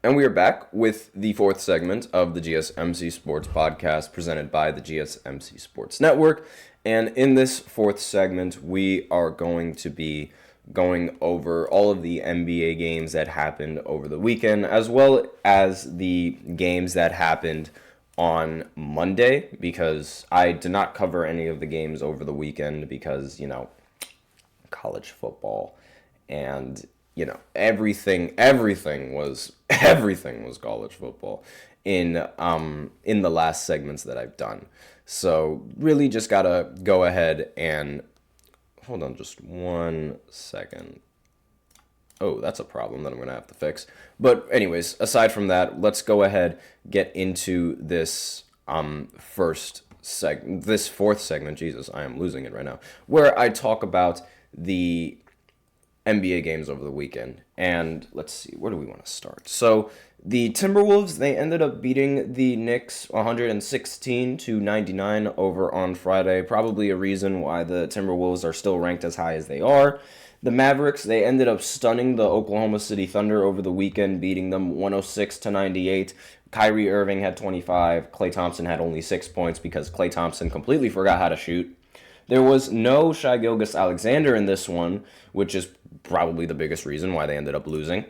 And we are back with the fourth segment of the GSMC Sports Podcast presented by the GSMC Sports Network. And in this fourth segment, we are going to be going over all of the NBA games that happened over the weekend, as well as the games that happened on Monday, because I did not cover any of the games over the weekend because, college football and everything was college football in the last segments that I've done. So really just gotta go ahead and hold on just 1 second. Oh, that's a problem that I'm gonna have to fix. But anyways, aside from that, let's go ahead get into this this fourth segment. Jesus, I am losing it right now. Where I talk about the NBA games over the weekend. And let's see, where do we want to start? So the Timberwolves, they ended up beating the Knicks 116-99 over on Friday. Probably a reason why the Timberwolves are still ranked as high as they are. The Mavericks, they ended up stunning the Oklahoma City Thunder over the weekend, beating them 106-98. Kyrie Irving had 25. Klay Thompson had only 6 points because Klay Thompson completely forgot how to shoot. There was no Shai Gilgeous-Alexander in this one, which is probably the biggest reason why they ended up losing.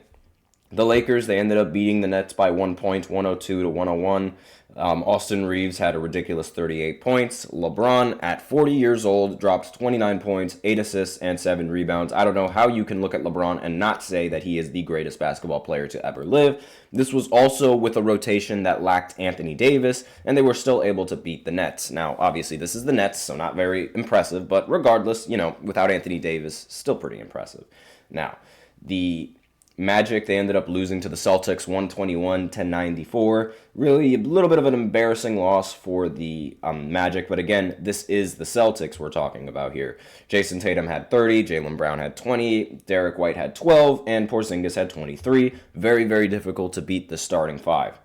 The Lakers, they ended up beating the Nets by 1 point, 102-101. Austin Reeves had a ridiculous 38 points. LeBron, at 40 years old, dropped 29 points, 8 assists, and 7 rebounds. I don't know how you can look at LeBron and not say that he is the greatest basketball player to ever live. This was also with a rotation that lacked Anthony Davis, and they were still able to beat the Nets. Now, obviously, this is the Nets, so not very impressive, but regardless, without Anthony Davis, still pretty impressive. Now, the Magic, they ended up losing to the Celtics 121-94. Really a little bit of an embarrassing loss for the Magic, but again, this is the Celtics we're talking about here. Jason Tatum had 30, Jaylen Brown had 20, Derek White had 12, and Porzingis had 23. Very, very difficult to beat the starting five.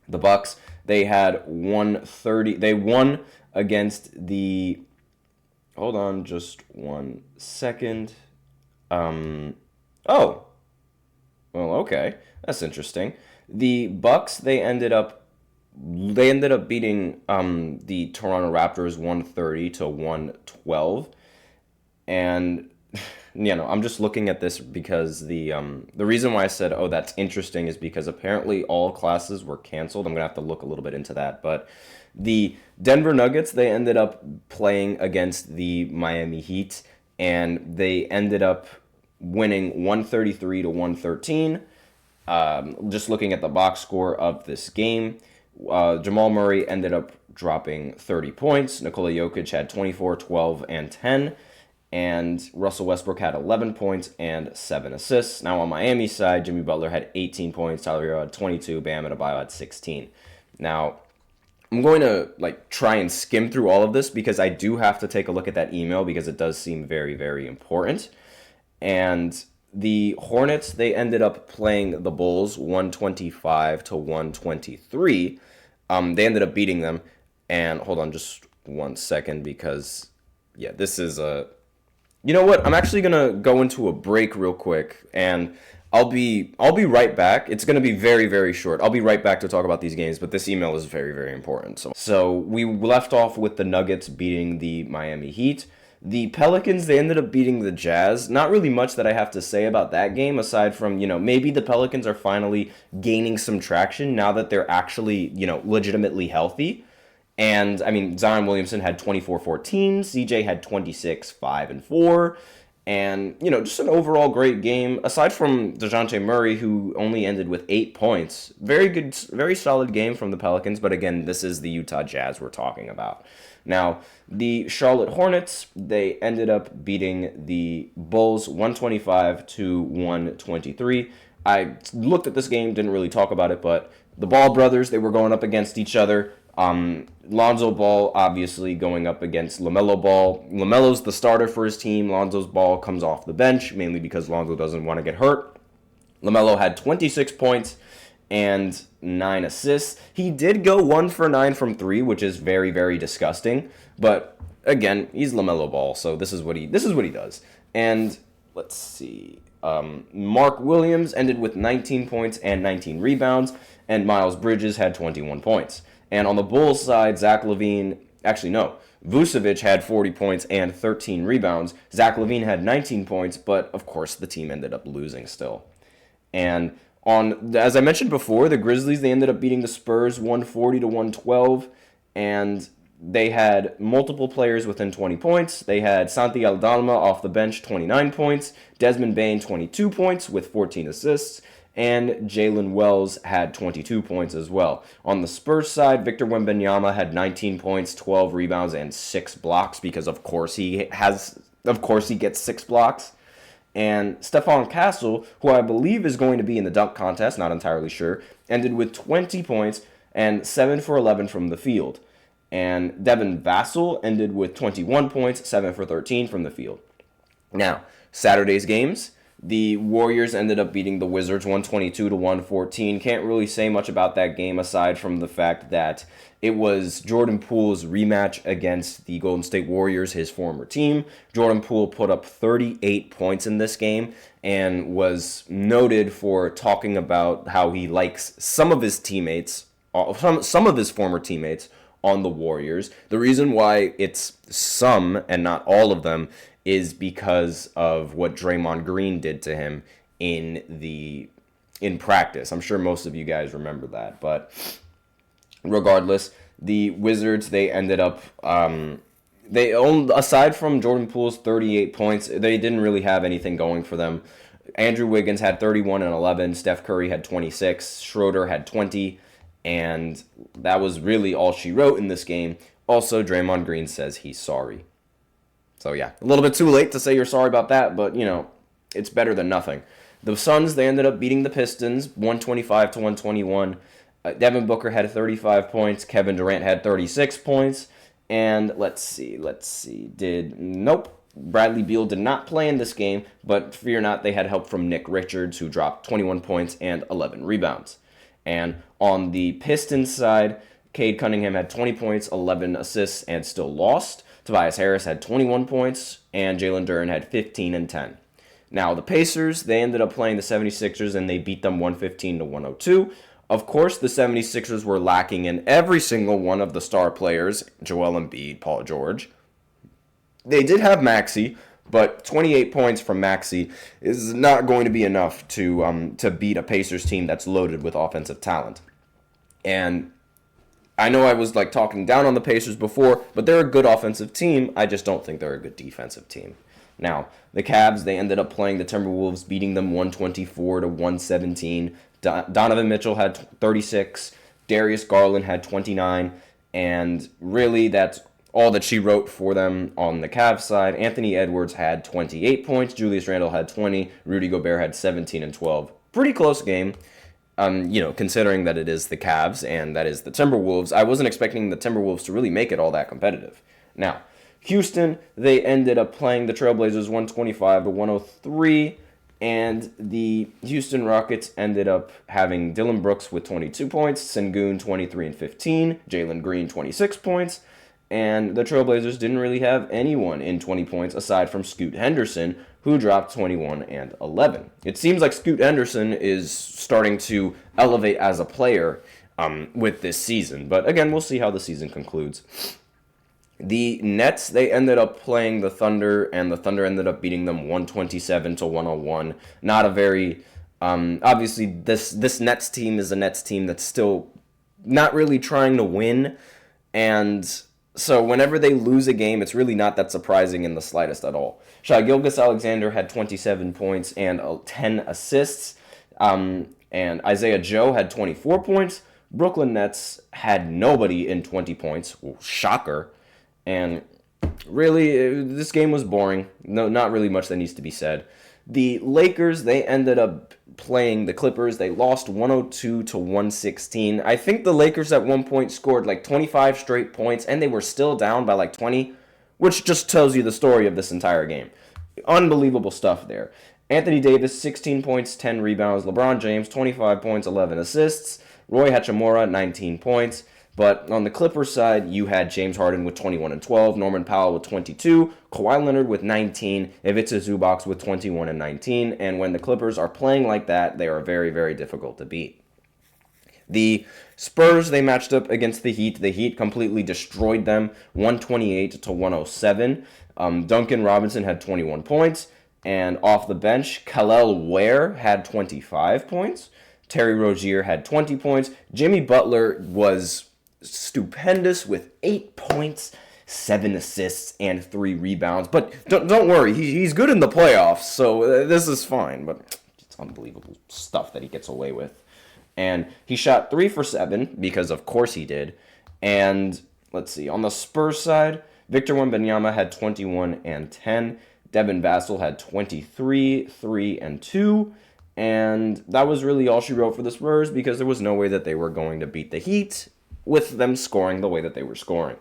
The Bucks, they had 130. They won against the... Hold on just 1 second. Well, okay, that's interesting. The Bucks, they ended up beating the Toronto Raptors 130-112, and I'm just looking at this because the reason why I said that's interesting is because apparently all classes were canceled. I'm gonna have to look a little bit into that, but the Denver Nuggets, they ended up playing against the Miami Heat, and they ended up winning 133-113. Just looking at the box score of this game, Jamal Murray ended up dropping 30 points. Nikola Jokic had 24, 12, and 10. And Russell Westbrook had 11 points and 7 assists. Now on Miami's side, Jimmy Butler had 18 points. Tyler Hero had 22. Bam Adebayo had 16. Now, I'm going to try and skim through all of this because I do have to take a look at that email because it does seem very, very important. And the Hornets, they ended up playing the Bulls 125-123. They ended up beating them. And hold on just 1 second because, this is a... You know what? I'm actually going to go into a break real quick, and I'll be right back. It's going to be very, very short. I'll be right back to talk about these games, but this email is very, very important. So we left off with the Nuggets beating the Miami Heat. The Pelicans, they ended up beating the Jazz. Not really much that I have to say about that game, aside from, maybe the Pelicans are finally gaining some traction now that they're actually, legitimately healthy. And, Zion Williamson had 24-14, CJ had 26, 5, and 4. And, just an overall great game. Aside from DeJounte Murray, who only ended with 8 points. Very good, very solid game from the Pelicans. But again, this is the Utah Jazz we're talking about. Now, the Charlotte Hornets, they ended up beating the Bulls 125-123. I looked at this game, didn't really talk about it, but the Ball brothers, they were going up against each other. Lonzo Ball obviously going up against LaMelo Ball. LaMelo's the starter for his team. Lonzo's Ball comes off the bench, mainly because Lonzo doesn't want to get hurt. LaMelo had 26 points and 9 assists. He did go 1 for 9 from 3, which is very, very disgusting. But again, he's LaMelo Ball, so this is what he does. And let's see. Mark Williams ended with 19 points and 19 rebounds, and Miles Bridges had 21 points. And on the Bulls side, Vucevic had 40 points and 13 rebounds. Zach LaVine had 19 points, but of course the team ended up losing still. And as I mentioned before, the Grizzlies, they ended up beating the Spurs 140 to 112, and they had multiple players within 20 points. They had Santi Aldama off the bench, 29 points, Desmond Bane, 22 points with 14 assists, and Jalen Wells had 22 points as well. On the Spurs side, Victor Wembanyama had 19 points, 12 rebounds, and 6 blocks because of course he gets 6 blocks. And Stephon Castle, who I believe is going to be in the dunk contest, not entirely sure, ended with 20 points and 7 for 11 from the field. And Devin Vassell ended with 21 points, 7 for 13 from the field. Now, Saturday's games, the Warriors ended up beating the Wizards 122 to 114. Can't really say much about that game aside from the fact that it was Jordan Poole's rematch against the Golden State Warriors, his former team. Jordan Poole put up 38 points in this game and was noted for talking about how he likes some of his former teammates on the Warriors. The reason why it's some and not all of them is because of what Draymond Green did to him in practice. I'm sure most of you guys remember that, but regardless, the Wizards, they ended up aside from Jordan Poole's 38 points, they didn't really have anything going for them. Andrew Wiggins had 31 and 11, Steph Curry had 26, Schroeder had 20, and that was really all she wrote in this game. Also, Draymond Green says he's sorry. So yeah, a little bit too late to say you're sorry about that, but it's better than nothing. The Suns, they ended up beating the Pistons 125 to 121. Devin Booker had 35 points, Kevin Durant had 36 points, and let's see, Bradley Beal did not play in this game, but fear not, they had help from Nick Richards, who dropped 21 points and 11 rebounds. And on the Pistons side, Cade Cunningham had 20 points, 11 assists, and still lost. Tobias Harris had 21 points, and Jalen Duren had 15 and 10. Now, the Pacers, they ended up playing the 76ers, and they beat them 115 to 102. Of course, the 76ers were lacking in every single one of the star players, Joel Embiid, Paul George. They did have Maxey, but 28 points from Maxey is not going to be enough to beat a Pacers team that's loaded with offensive talent. And I know I was talking down on the Pacers before, but they're a good offensive team. I just don't think they're a good defensive team. Now, the Cavs, they ended up playing the Timberwolves, beating them 124 to 117. Donovan Mitchell had 36, Darius Garland had 29, and really that's all that she wrote for them on the Cavs side. Anthony Edwards had 28 points, Julius Randle had 20, Rudy Gobert had 17 and 12. Pretty close game. Considering that it is the Cavs and that is the Timberwolves, I wasn't expecting the Timberwolves to really make it all that competitive. Now, Houston, they ended up playing the Trailblazers 125 to 103, and the Houston Rockets ended up having Dylan Brooks with 22 points, Sengun 23 and 15, Jalen Green 26 points, and the Trailblazers didn't really have anyone in 20 points aside from Scoot Henderson, who dropped 21 and 11. It seems like Scoot Henderson is starting to elevate as a player with this season, but again, we'll see how the season concludes. The Nets, they ended up playing the Thunder, and the Thunder ended up beating them 127 to 101. Not a very, obviously, this Nets team is a Nets team that's still not really trying to win, and so whenever they lose a game, it's really not that surprising in the slightest at all. Shai Gilgeous-Alexander had 27 points and 10 assists, and Isaiah Joe had 24 points. Brooklyn Nets had nobody in 20 points. Well, shocker. And really, this game was boring. No, not really much that needs to be said. The Lakers, they ended up playing the Clippers. They lost 102 to 116. I think the Lakers at one point scored 25 straight points, and they were still down by 20, which just tells you the story of this entire game. Unbelievable stuff there. Anthony Davis, 16 points, 10 rebounds. LeBron James, 25 points, 11 assists. Roy Hachimura, 19 points. But on the Clippers side, you had James Harden with 21 and 12, Norman Powell with 22, Kawhi Leonard with 19, Ivica Zubac with 21 and 19. And when the Clippers are playing like that, they are very, very difficult to beat. The Spurs, they matched up against the Heat. The Heat completely destroyed them, 128 to 107. Duncan Robinson had 21 points. And off the bench, Kel'el Ware had 25 points. Terry Rozier had 20 points. Jimmy Butler was stupendous with 8 points, 7 assists, and 3 rebounds. But don't worry, he's good in the playoffs, so this is fine. But it's unbelievable stuff that he gets away with. And he shot 3 for 7, because of course he did. And let's see, on the Spurs side, Victor Wembanyama had 21 and 10. Devin Vassell had 23, 3, and 2. And that was really all she wrote for the Spurs, because there was no way that they were going to beat the Heat with them scoring the way that they were scoring.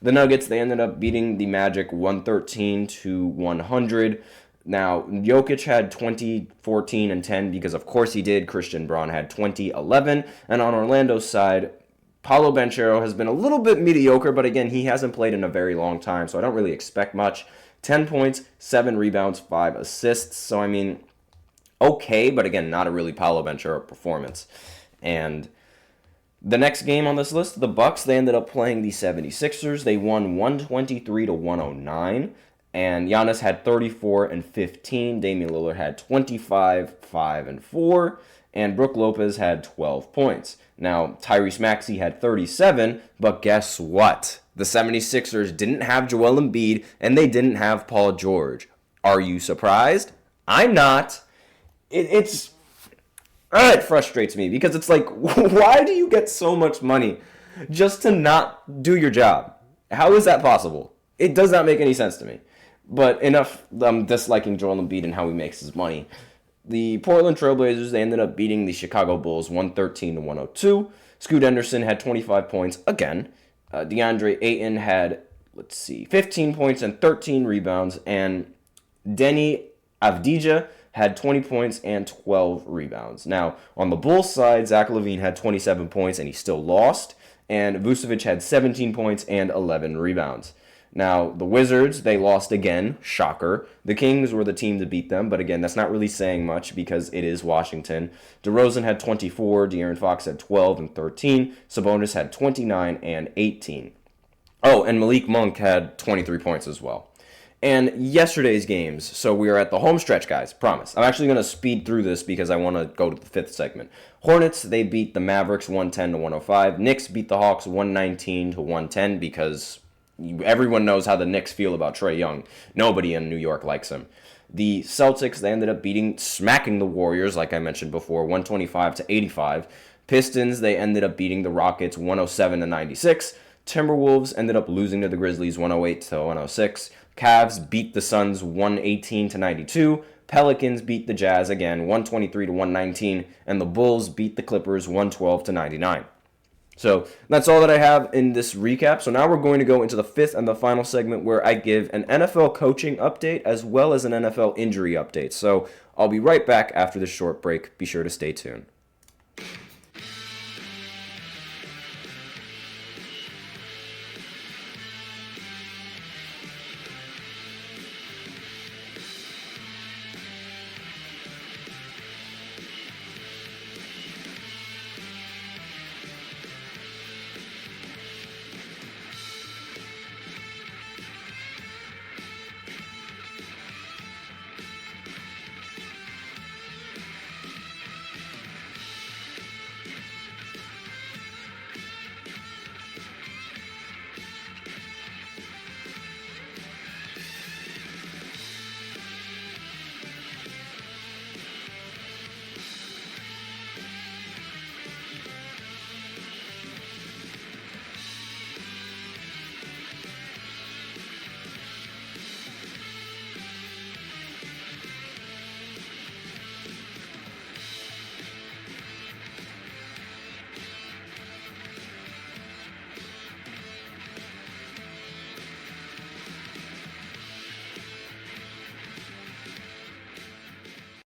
The Nuggets, they ended up beating the Magic 113 to 100. Now, Jokic had 20, 14, and 10 because of course he did. Christian Braun had 20, 11. And on Orlando's side, Paolo Banchero has been a little bit mediocre, but again, he hasn't played in a very long time, so I don't really expect much. 10 points, 7 rebounds, 5 assists. So, I mean, okay, but again, not a really Paolo Banchero performance. And the next game on this list, the Bucks, they ended up playing the 76ers. They won 123 to 109. And Giannis had 34 and 15. Damian Lillard had 25, 5, and 4. And Brook Lopez had 12 points. Now, Tyrese Maxey had 37, but guess what? The 76ers didn't have Joel Embiid, and they didn't have Paul George. Are you surprised? I'm not. It frustrates me, because it's like, why do you get so much money just to not do your job? How is that possible? It does not make any sense to me. But enough disliking Joel Embiid and how he makes his money. The Portland Trailblazers, they ended up beating the Chicago Bulls 113 to 102. Scoot Henderson had 25 points again. DeAndre Ayton had, 15 points and 13 rebounds. And Denny Avdija had 20 points and 12 rebounds. Now, on the Bulls side, Zach LaVine had 27 points and he still lost. And Vucevic had 17 points and 11 rebounds. Now, the Wizards, they lost again. Shocker. The Kings were the team to beat them, but again, that's not really saying much because it is Washington. DeRozan had 24, De'Aaron Fox had 12 and 13, Sabonis had 29 and 18. Oh, and Malik Monk had 23 points as well. And yesterday's games, so we are at the home stretch, guys, promise. I'm actually going to speed through this because I want to go to the fifth segment. Hornets, they beat the Mavericks 110 to 105. Knicks beat the Hawks 119 to 110 because everyone knows how the Knicks feel about Trae Young. Nobody in New York likes him. The Celtics, they ended up smacking the Warriors, like I mentioned before, 125 to 85. Pistons, they ended up beating the Rockets 107 to 96. Timberwolves ended up losing to the Grizzlies 108 to 106. Cavs beat the Suns 118 to 92. Pelicans beat the Jazz again 123 to 119. And the Bulls beat the Clippers 112 to 99. So that's all that I have in this recap. So now we're going to go into the fifth and the final segment where I give an NFL coaching update as well as an NFL injury update. So I'll be right back after this short break. Be sure to stay tuned.